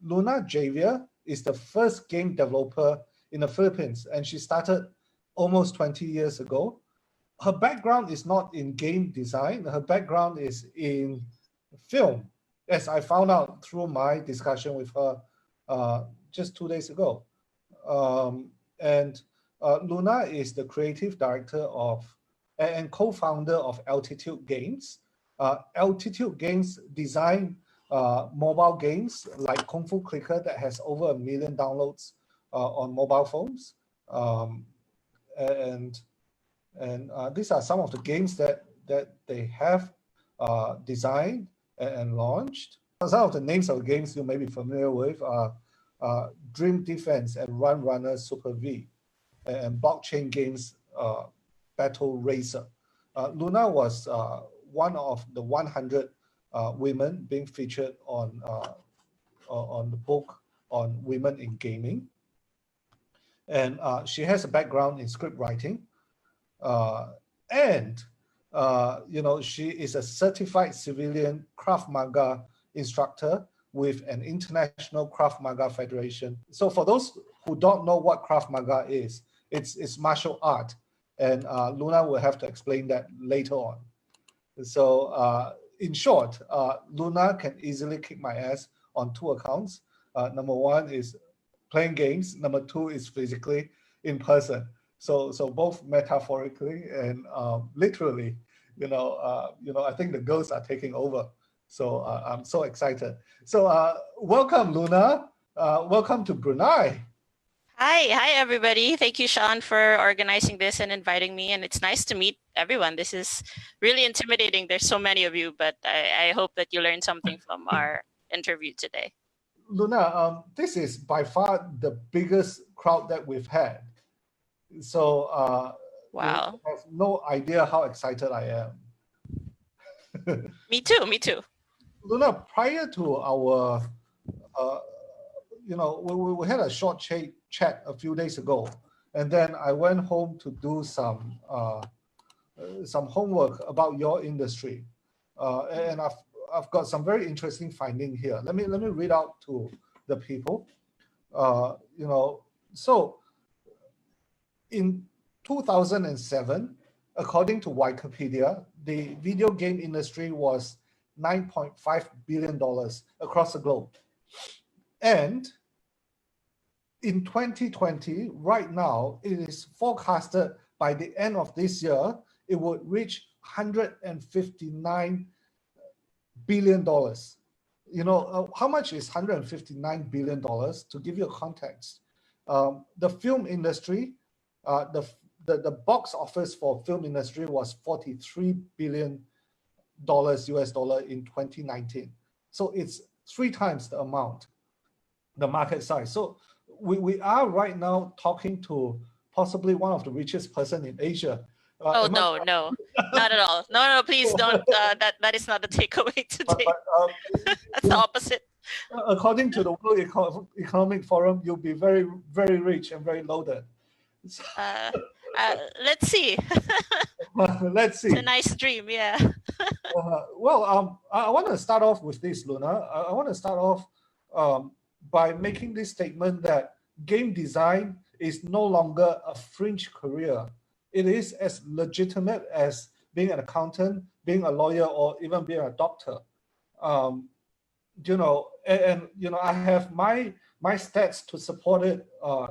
Luna Javier is the first game developer in the Philippines, and she started almost 20 years ago. Her background is not in game design. Her background is in film, as I found out through my discussion with her just 2 days ago. And Luna is the creative director of and co-founder of Altitude Games. Altitude Games design mobile games like Kung Fu Clicker that has over 1 million downloads on mobile phones. And these are some of the games that they have designed and launched. Some of the names of the games you may be familiar with are Dream Defense and Run Runner Super V, and blockchain games Battle Racer. Luna was one of the 100 women being featured on the book on women in gaming. And she has a background in script writing. And she is a certified civilian Krav Maga instructor with an international Krav Maga federation. So for those who don't know what Krav Maga is, it's martial art. And Luna will have to explain that later on. So in short, Luna can easily kick my ass on 2 accounts. Number 1 is playing games. Number 2 is physically in person. So both metaphorically and literally, I think the girls are taking over. So I'm so excited. So welcome, Luna. Welcome to Brunei. Hi, everybody. Thank you, Shaun, for organizing this and inviting me. And it's nice to meet everyone. This is really intimidating. There's so many of you, but I hope that you learned something from our interview today. Luna, this is by far the biggest crowd that we've had. So wow. You have no idea how excited I am. Me too. Luna, prior to our, we had a short chat a few days ago, and then I went home to do some homework about your industry, and I've got some very interesting finding here. Let me read out to the people. So in 2007, according to Wikipedia, the video game industry was $9.5 billion across the globe. And in 2020, right now, it is forecasted by the end of this year, it would reach $159 billion. How much is $159 billion? To give you a context, the film industry, the box office for film industry was $43 billion US dollar in 2019. So it's 3 times the amount, the market size. So we are right now talking to possibly one of the richest person in Asia. No, not at all. No, please don't. That is not the takeaway today. That's the opposite. According to the World Economic Forum, you'll be very, very rich and very loaded. Let's see. Let's see. It's a nice dream, yeah. I want to start off with this, Luna. I want to start off by making this statement that game design is no longer a fringe career. It is as legitimate as being an accountant, being a lawyer, or even being a doctor. I have my stats to support it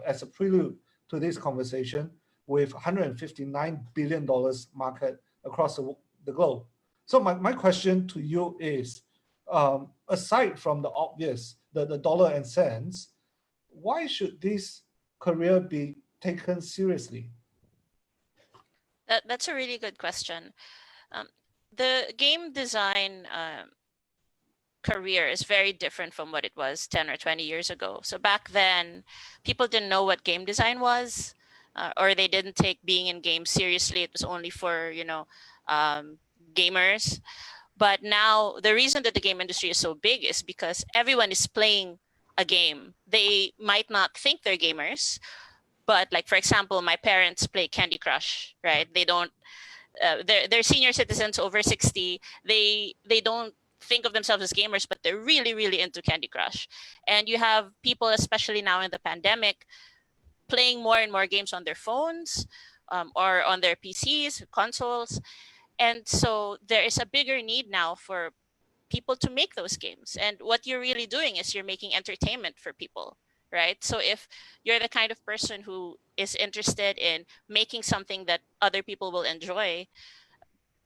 as a prelude to this conversation with $159 billion market across the globe. So my question to you is, aside from the obvious, the dollar and cents, why should this career be taken seriously? That's a really good question. The game design career is very different from what it was 10 or 20 years ago. So back then, people didn't know what game design was, or they didn't take being in games seriously. It was only for, gamers. But now the reason that the game industry is so big is because everyone is playing a game. They might not think they're gamers, but like, for example, my parents play Candy Crush, right? They don't, they're senior citizens over 60. They don't think of themselves as gamers, but they're really, really into Candy Crush. And you have people, especially now in the pandemic, playing more and more games on their phones, or on their PCs, consoles. And so there is a bigger need now for people to make those games. And what you're really doing is you're making entertainment for people, right? So if you're the kind of person who is interested in making something that other people will enjoy,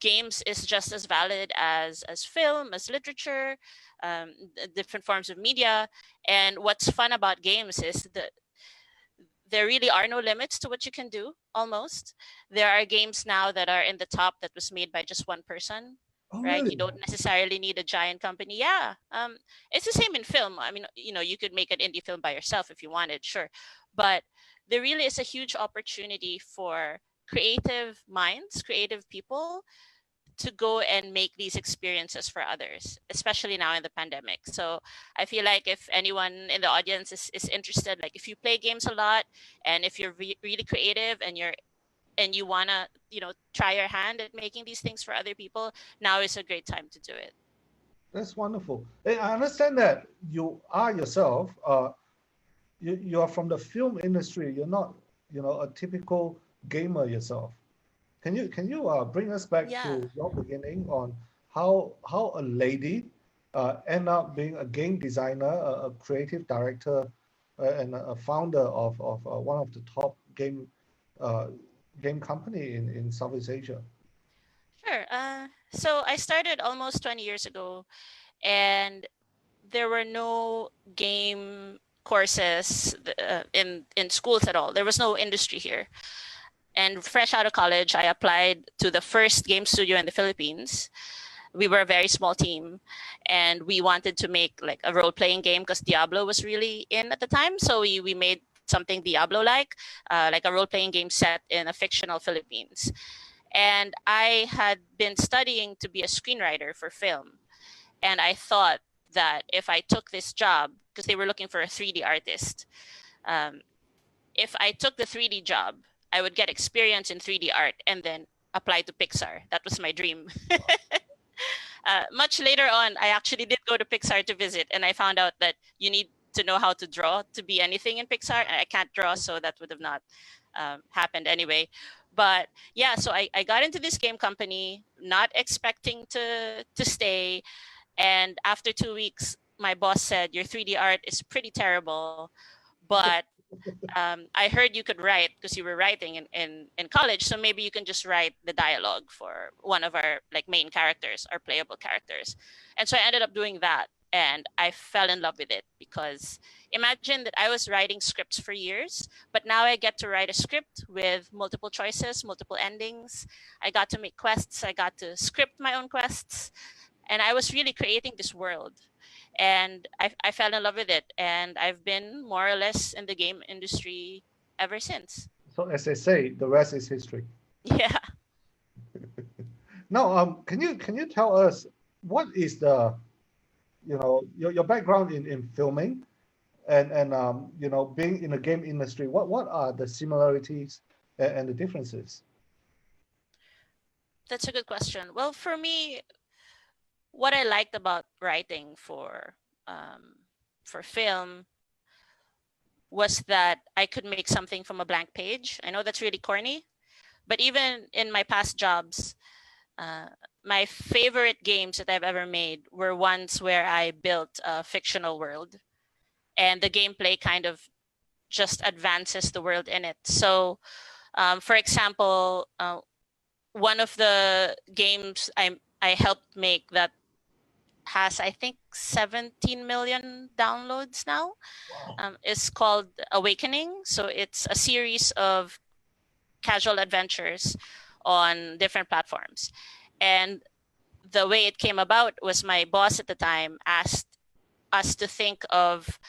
games is just as valid as film, as literature, different forms of media. And what's fun about games is that there really are no limits to what you can do. Almost, there are games now that are in the top that was made by just one person, Oh, right? You really? don't necessarily need a giant company. Yeah, it's the same in film. I mean, you could make an indie film by yourself if you wanted, sure, but there really is a huge opportunity for creative minds, creative people, to go and make these experiences for others, especially now in the pandemic. So I feel like if anyone in the audience is interested, like if you play games a lot, and if you're really creative, and you want to, try your hand at making these things for other people, now is a great time to do it. That's wonderful. I understand that you are yourself. You are from the film industry. You're not, a typical gamer yourself. Can you bring us back Yeah. to your beginning on how a lady end up being a game designer, a creative director, and a founder of one of the top uh, game company in Southeast Asia? Sure. So I started almost 20 years ago, and there were no game courses in schools at all. There was no industry here. And fresh out of college, I applied to the first game studio in the Philippines. We were a very small team, and we wanted to make like a role-playing game because Diablo was really in at the time. So we made something Diablo like a role-playing game set in a fictional Philippines. And I had been studying to be a screenwriter for film. And I thought that if I took this job, because they were looking for a 3D artist, um, if I took the 3D job, I would get experience in 3D art and then apply to Pixar. That was my dream. Much later on, I actually did go to Pixar to visit, and I found out that you need to know how to draw to be anything in Pixar. And I can't draw, so that would have not happened anyway. But yeah, so I got into this game company, not expecting to stay. And after 2 weeks, my boss said, "Your 3D art is pretty terrible, but I heard you could write because you were writing in college. So maybe you can just write the dialogue for one of our like main characters, our playable characters." And so I ended up doing that. And I fell in love with it because imagine that I was writing scripts for years, but now I get to write a script with multiple choices, multiple endings. I got to make quests. I got to script my own quests. And I was really creating this world, and I fell in love with it, and I've been more or less in the game industry ever since. So as they say, the rest is history. Yeah. Now, can you tell us what is the your background in filming and being in the game industry? What are the similarities and the differences? That's a good question. Well, for me, what I liked about writing for film was that I could make something from a blank page. I know that's really corny, but even in my past jobs, uh, my favorite games that I've ever made were ones where I built a fictional world, and the gameplay kind of just advances the world in it. So, for example, one of the games I helped make that has, I think, 17 million downloads now, Wow. is called Awakening. So it's a series of casual adventures on different platforms. And the way it came about was my boss at the time asked us to think of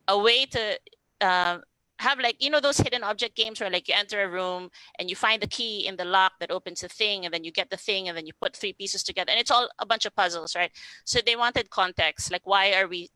a way to uh, have, like, those hidden object games where like you enter a room and you find the key in the lock that opens the thing, and then you get the thing, and then you put three pieces together, and it's all a bunch of puzzles, right? So they wanted context, like why are we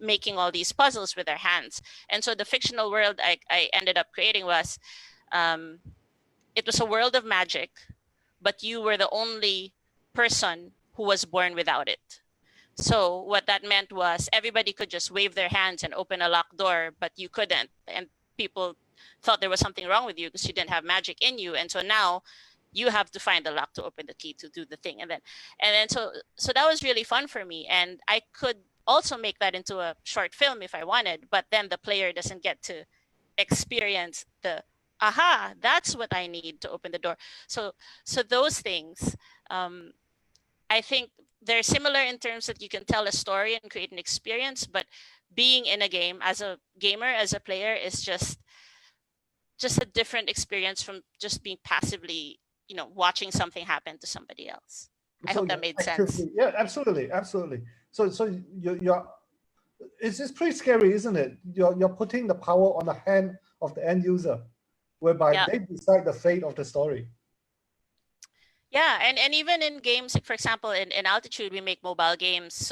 making all these puzzles with our hands? And so the fictional world I ended up creating was, um, it was a world of magic, but you were the only person who was born without it. So what that meant was everybody could just wave their hands and open a locked door, but you couldn't. And people thought there was something wrong with you because you didn't have magic in you. And so now you have to find the lock to open the key to do the thing. And then so that was really fun for me. And I could also make that into a short film if I wanted, but then the player doesn't get to experience the aha, that's what I need to open the door. So those things, I think they're similar in terms that you can tell a story and create an experience, but being in a game as a gamer, as a player, is just a different experience from just being passively, watching something happen to somebody else. I hope that made sense. Yeah, absolutely. So you're it's pretty scary, isn't it? You're putting the power on the hand of the end user, whereby they decide the fate of the story. Yeah, and even in games, like for example, in Altitude, we make mobile games, so